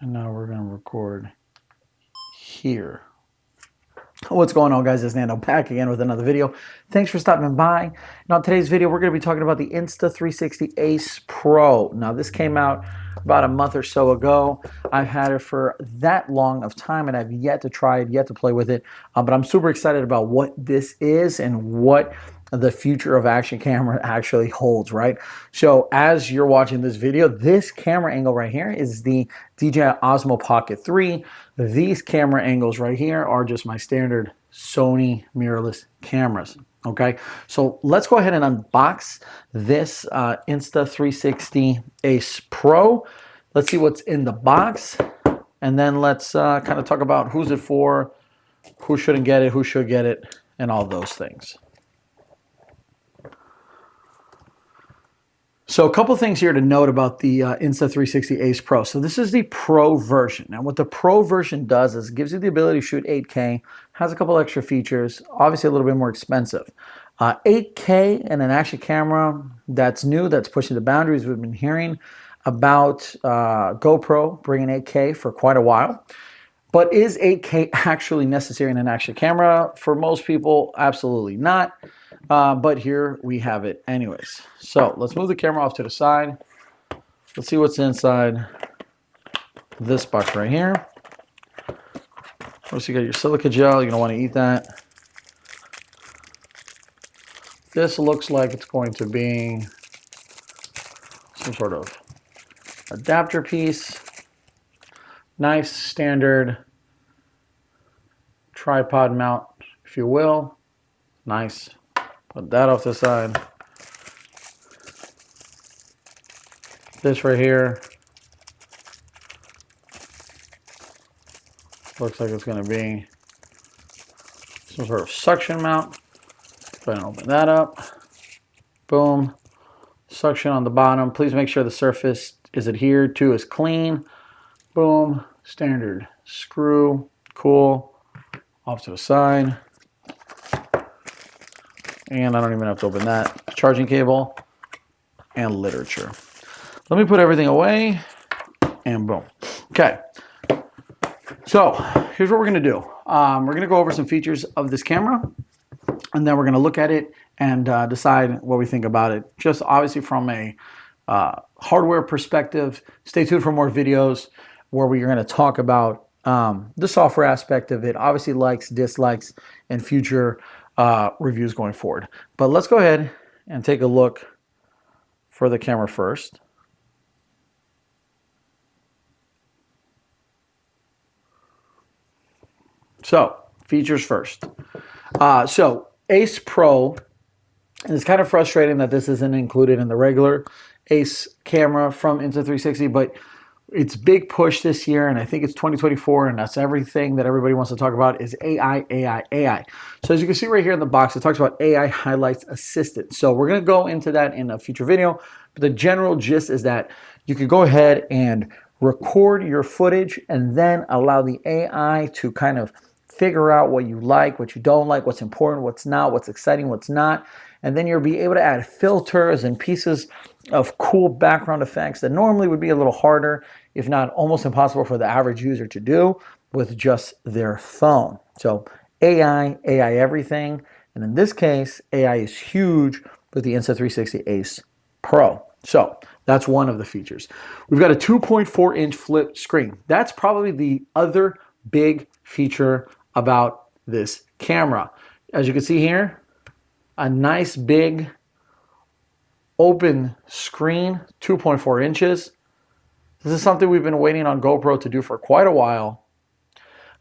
And now we're going to record here. What's going on, guys? It's Nando back again with another video. Thanks for stopping by. Now, today's video, we're going to be talking about the Insta360 Ace Pro. Now, this came out about a month or so ago. I've had it for that long of time, and I've yet to try it, yet to play with it. But I'm super excited about what this is and what the future of action camera actually holds, right? So as you're watching this video, this camera angle right here is the DJI Osmo Pocket 3. These camera angles right here are just my standard Sony mirrorless cameras. Okay, so let's go ahead and unbox this Insta360 Ace Pro. Let's see what's in the box, and then let's kind of talk about who's it for, who shouldn't get it, who should get it, and all those things. So a couple things here to note about the Insta360 Ace Pro. So this is the Pro version. Now what the Pro version does is it gives you the ability to shoot 8K, has a couple extra features, obviously a little bit more expensive. 8K and an action camera that's new, that's pushing the boundaries. We've been hearing about GoPro bringing 8K for quite a while. But is 8K actually necessary in an action camera? For most people, absolutely not. But here we have it anyways. So let's move the camera off to the side. Let's see what's inside this box right here. First, you got your silica gel. You're going to want to eat that. This looks like it's going to be some sort of adapter piece. Nice standard tripod mount, if you will. Nice. Put that off the side. This right here looks like it's going to be some sort of suction mount. Go ahead and open that up. Boom. Suction on the bottom. Please make sure the surface is adhered to, is clean. Boom. Standard screw. Cool. Off to the side. And I don't even have to open that. Charging cable and literature. Let me put everything away and boom. Okay. So here's what we're going to do. We're going to go over some features of this camera, and then we're going to look at it and decide what we think about it. Just obviously from a hardware perspective. Stay tuned for more videos where we're going to talk about the software aspect of it. Obviously likes, dislikes, and future reviews going forward. But let's go ahead and take a look for the camera first. So features first. So Ace Pro, and it's kind of frustrating that this isn't included in the regular Ace camera from Insta360, but it's big push this year, and I think it's 2024, and that's everything that everybody wants to talk about is AI, AI, AI. So as you can see right here in the box, it talks about AI Highlights Assistant. So we're going to go into that in a future video, but the general gist is that you can go ahead and record your footage and then allow the AI to kind of figure out what you like, what you don't like, what's important, what's not, what's exciting, what's not. And then you'll be able to add filters and pieces of cool background effects that normally would be a little harder, if not almost impossible for the average user to do with just their phone. So AI everything. And in this case, AI is huge with the Insta360 Ace Pro. So that's one of the features. We've got a 2.4-inch flip screen. That's probably the other big feature about this camera. As you can see here, a nice big open screen, 2.4 inches. This is something we've been waiting on GoPro to do for quite a while,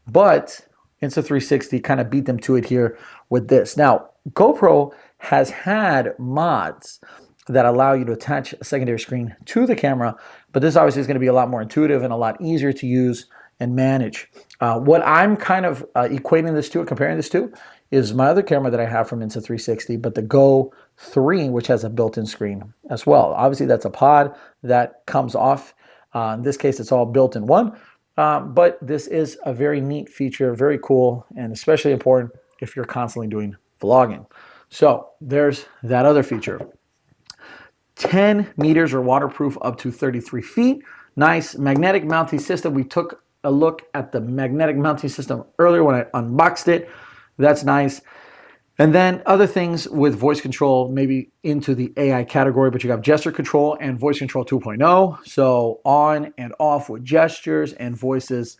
but Insta360 kind of beat them to it here with this. Now, GoPro has had mods that allow you to attach a secondary screen to the camera, but this obviously is going to be a lot more intuitive and a lot easier to use and manage. What I'm kind of equating this to, comparing this to, is my other camera that I have from Insta360, but the Go 3, which has a built-in screen as well. Obviously, that's a pod that comes off. In this case, it's all built in one, but this is a very neat feature, very cool, and especially important if you're constantly doing vlogging. So there's that other feature. 10 meters or waterproof up to 33 feet. Nice magnetic mounting system. We took a look at the magnetic mounting system earlier when I unboxed it. That's nice. And then other things with voice control, maybe into the AI category, but you have gesture control and voice control 2.0. So on and off with gestures and voices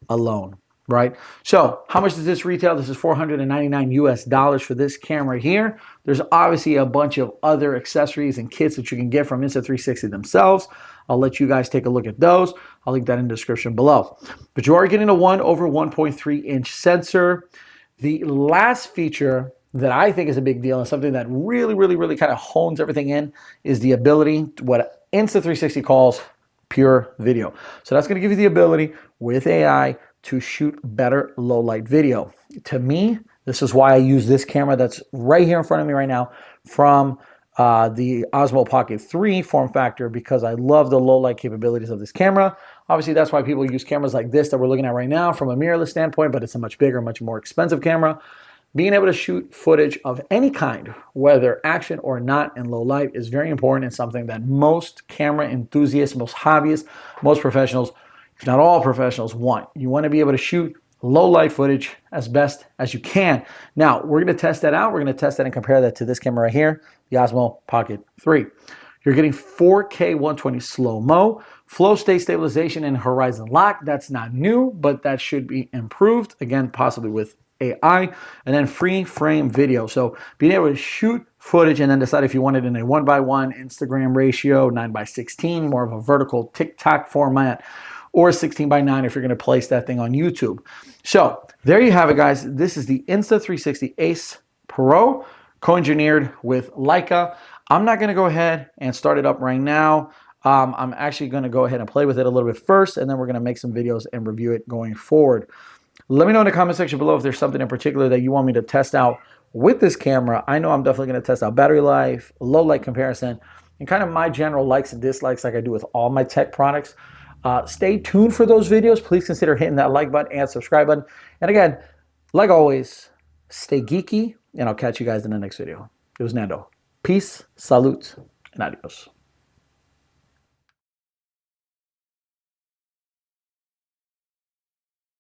alone, right? So how much does this retail? This is $499 US for this camera here. There's obviously a bunch of other accessories and kits that you can get from Insta360 themselves. I'll let you guys take a look at those. I'll link that in the description below. But you are getting a 1/1.3-inch sensor. The last feature that I think is a big deal and something that really kind of hones everything in is the ability, what Insta360 calls pure video. So that's going to give you the ability with AI to shoot better low light video. To me, this is why I use this camera that's right here in front of me right now from the Osmo Pocket 3 form factor, because I love the low light capabilities of this camera. Obviously, that's why people use cameras like this that we're looking at right now from a mirrorless standpoint, but it's a much bigger, much more expensive camera. Being able to shoot footage of any kind, whether action or not, in low light is very important and something that most camera enthusiasts, most hobbyists, most professionals, if not all professionals, want. You want to be able to shoot low light footage as best as you can. Now, we're going to test that out. We're going to test that and compare that to this camera right here, the Osmo Pocket 3. You're getting 4K 120 slow-mo, flow state stabilization, and horizon lock. That's not new, but that should be improved, again, possibly with AI, and then free frame video. So being able to shoot footage and then decide if you want it in a 1:1 Instagram ratio, 9:16, more of a vertical TikTok format, or 16:9 if you're going to place that thing on YouTube. So there you have it, guys. This is the Insta360 Ace Pro, co-engineered with Leica. I'm not going to go ahead and start it up right now. I'm actually going to go ahead and play with it a little bit first, and then we're going to make some videos and review it going forward. Let me know in the comment section below if there's something in particular that you want me to test out with this camera. I know I'm definitely going to test out battery life, low light comparison, and kind of my general likes and dislikes like I do with all my tech products. Stay tuned for those videos. Please consider hitting that like button and subscribe button. And again, like always, stay geeky, and I'll catch you guys in the next video. It was Nando. Peace, salute, and adios.